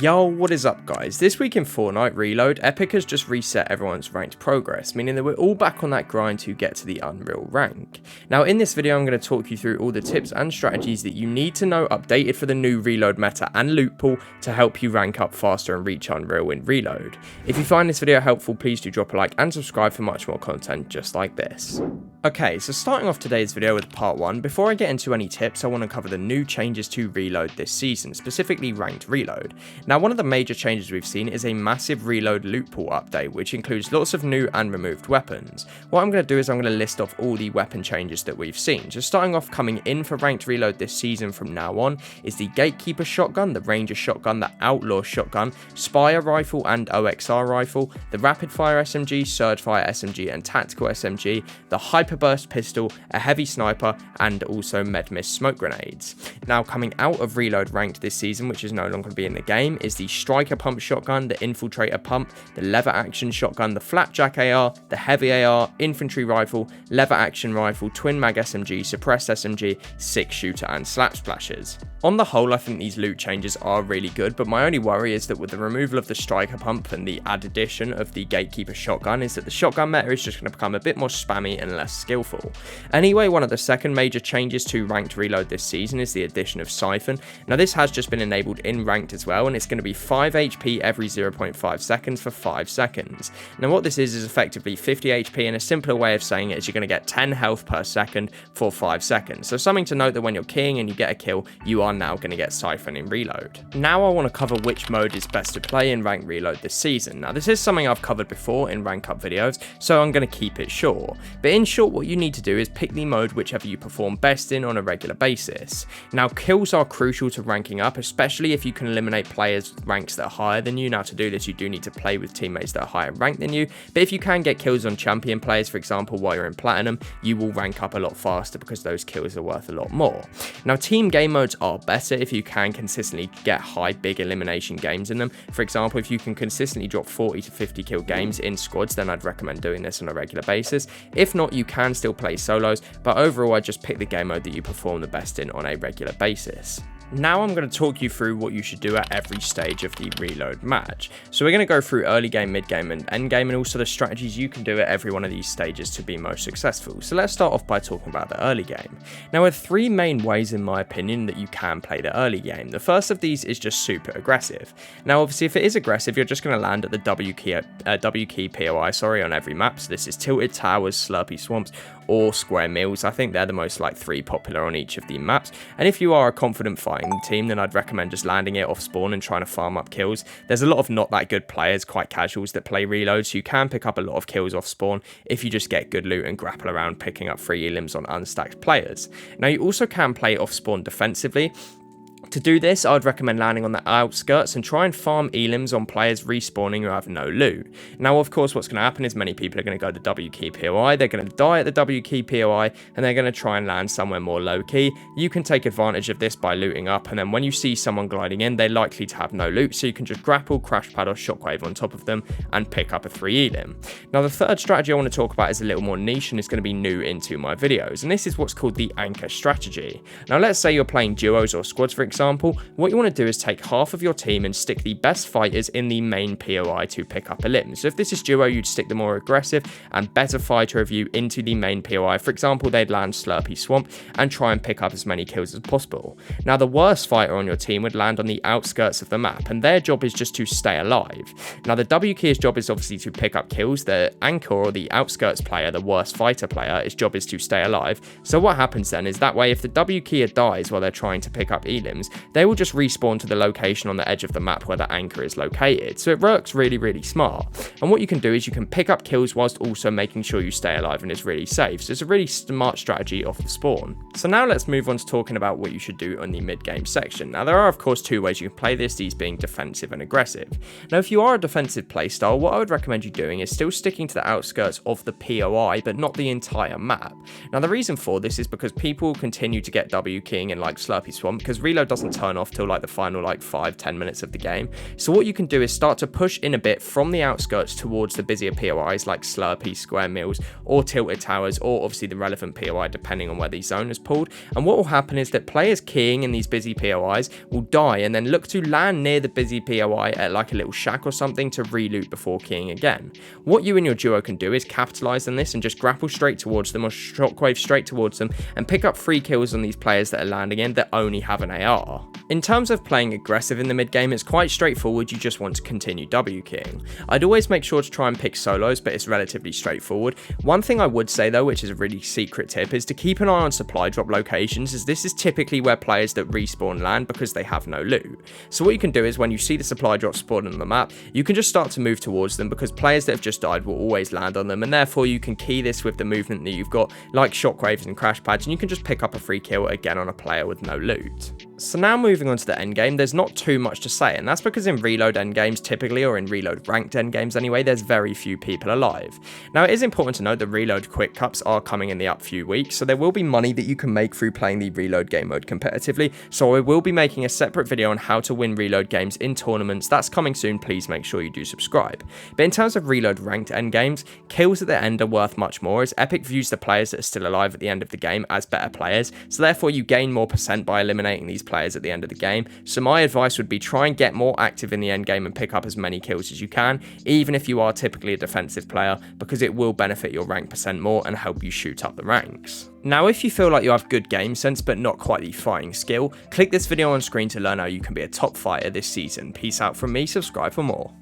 Yo, what is up guys? This week in Fortnite Reload, Epic has just reset everyone's ranked progress, meaning that we're all back on that grind to get to the Unreal rank. Now in this video I'm going to talk you through all the tips and strategies that you need to know updated for the new Reload meta and loot pool to help you rank up faster and reach Unreal in Reload. If you find this video helpful, please do drop a like and subscribe for much more content just like this. Okay, so starting off today's video with part 1, before I get into any tips I want to cover the new changes to Reload this season, specifically ranked Reload. Now one of the major changes we've seen is a massive Reload loot pool update, which includes lots of new and removed weapons. What I'm going to do is I'm going to list off all the weapon changes that we've seen. Just starting off, coming in for ranked Reload this season from now on is the Gatekeeper shotgun, the Ranger shotgun, the Outlaw shotgun, Spire rifle and OXR rifle, the Rapid Fire SMG, Surge Fire SMG and Tactical SMG, the Hyper Burst pistol, a heavy sniper and also Medmist smoke grenades. Now coming out of Reload ranked this season, which is no longer going to be in the game, is the Striker pump shotgun, the Infiltrator pump, the lever action shotgun, the Flapjack AR, the heavy AR, infantry rifle, lever action rifle, twin mag SMG, suppressed SMG, 6-shooter and slap splashes. On the whole, I think these loot changes are really good, but my only worry is that with the removal of the Striker pump and the addition of the Gatekeeper shotgun is that the shotgun meta is just going to become a bit more spammy and less skillful. Anyway, one of the second major changes to ranked Reload this season is the addition of Siphon. Now this has just been enabled in ranked as well, and it's going to be 5 HP every 0.5 seconds for 5 seconds. Now what this is effectively 50 HP, and a simpler way of saying it is you're going to get 10 health per second for 5 seconds. So something to note that when you're keying and you get a kill, you are now going to get Siphon in Reload. Now I want to cover which mode is best to play in ranked Reload this season. Now this is something I've covered before in rank up videos, so I'm going to keep it short. But in short, what you need to do is pick the mode whichever you perform best in on a regular basis. Now kills are crucial to ranking up, especially if you can eliminate players ranks that are higher than you. Now to do this you do need to play with teammates that are higher ranked than you, but if you can get kills on champion players, for example while you're in platinum, you will rank up a lot faster because those kills are worth a lot more. Now team game modes are better if you can consistently get high big elimination games in them. For example, if you can consistently drop 40 to 50 kill games in squads, then I'd recommend doing this on a regular basis. If not, you can still play solos, but overall I just pick the game mode that you perform the best in on a regular basis. Now I'm going to talk you through what you should do at every stage of the Reload match. So we're going to go through early game, mid game and end game, and also the strategies you can do at every one of these stages to be most successful. So let's start off by talking about the early game. Now there are 3 main ways in my opinion that you can play the early game. The first of these is just super aggressive. Now obviously if it is aggressive, you're just going to land at the W key POI on every map. So this is Tilted Towers, Slurpy Swamps or Square Mills. I think they're the most 3 popular on each of the maps, and if you are a confident fighting team, then I'd recommend just landing it off spawn and trying to farm up kills. There's a lot of not that good players, quite casuals, that play Reload, so you can pick up a lot of kills off spawn if you just get good loot and grapple around picking up free elims on unstacked players. Now you also can play off spawn defensively. To do this, I'd recommend landing on the outskirts and try and farm elims on players respawning who have no loot. Now, of course, what's going to happen is many people are going to go to W key POI, they're going to die at the W key POI, and they're going to try and land somewhere more low key. You can take advantage of this by looting up, and then when you see someone gliding in, they're likely to have no loot, so you can just grapple, crash pad, or shockwave on top of them and pick up a 3 elim. Now, the third strategy I want to talk about is a little more niche and is going to be new into my videos, and this is what's called the anchor strategy. Now, let's say you're playing duos or squads, for example. What you want to do is take half of your team and stick the best fighters in the main POI to pick up a limb. So if this is duo, you'd stick the more aggressive and better fighter of you into the main POI. For example, they'd land Slurpy Swamp and try and pick up as many kills as possible. Now the worst fighter on your team would land on the outskirts of the map, and their job is just to stay alive. Now the W key's job is obviously to pick up kills. The anchor or the outskirts player, the worst fighter player, his job is to stay alive. So what happens then is that way if the W keyer dies while they're trying to pick up elims, they will just respawn to the location on the edge of the map where the anchor is located. So it works really, really smart. And what you can do is you can pick up kills whilst also making sure you stay alive and it's really safe. So it's a really smart strategy off the spawn. So now let's move on to talking about what you should do on the mid-game section. Now there are of course 2 ways you can play this, these being defensive and aggressive. Now if you are a defensive playstyle, what I would recommend you doing is still sticking to the outskirts of the POI, but not the entire map. Now the reason for this is because people continue to get W keying in Slurpy Swamp, because Reload reload doesn't turn off till like the final like 5-10 minutes of the game. So what you can do is start to push in a bit from the outskirts towards the busier POIs like Slurpee, Square Mills, or Tilted Towers, or obviously the relevant POI depending on where the zone is pulled. And what will happen is that players keying in these busy POIs will die and then look to land near the busy POI at like a little shack or something to reloot before keying again. What you and your duo can do is capitalize on this and just grapple straight towards them or shockwave straight towards them and pick up free kills on these players that are landing in that only have an AR. In terms of playing aggressive in the mid game, it's quite straightforward. You just want to continue W keying. I'd always make sure to try and pick solos, but it's relatively straightforward. One thing I would say though, which is a really secret tip, is to keep an eye on supply drop locations, as this is typically where players that respawn land because they have no loot. So what you can do is when you see the supply drop spawn on the map, you can just start to move towards them because players that have just died will always land on them, and therefore you can key this with the movement that you've got, like shockwaves and crash pads, and you can just pick up a free kill again on a player with no loot. So now moving on to the end game, there's not too much to say, and that's because in Reload end games typically, or in Reload Ranked end games anyway, there's very few people alive. Now it is important to note that Reload Quick Cups are coming in the up few weeks, so there will be money that you can make through playing the Reload game mode competitively, so I will be making a separate video on how to win Reload games in tournaments. That's coming soon, please make sure you do subscribe. But in terms of Reload Ranked end games, kills at the end are worth much more, as Epic views the players that are still alive at the end of the game as better players, so therefore you gain more percent by eliminating these players at the end of the game. So my advice would be try and get more active in the end game and pick up as many kills as you can, even if you are typically a defensive player, because it will benefit your rank percent more and help you shoot up the ranks. Now if you feel like you have good game sense but not quite the fighting skill, click this video on screen to learn how you can be a top fighter this season. Peace out from me, subscribe for more.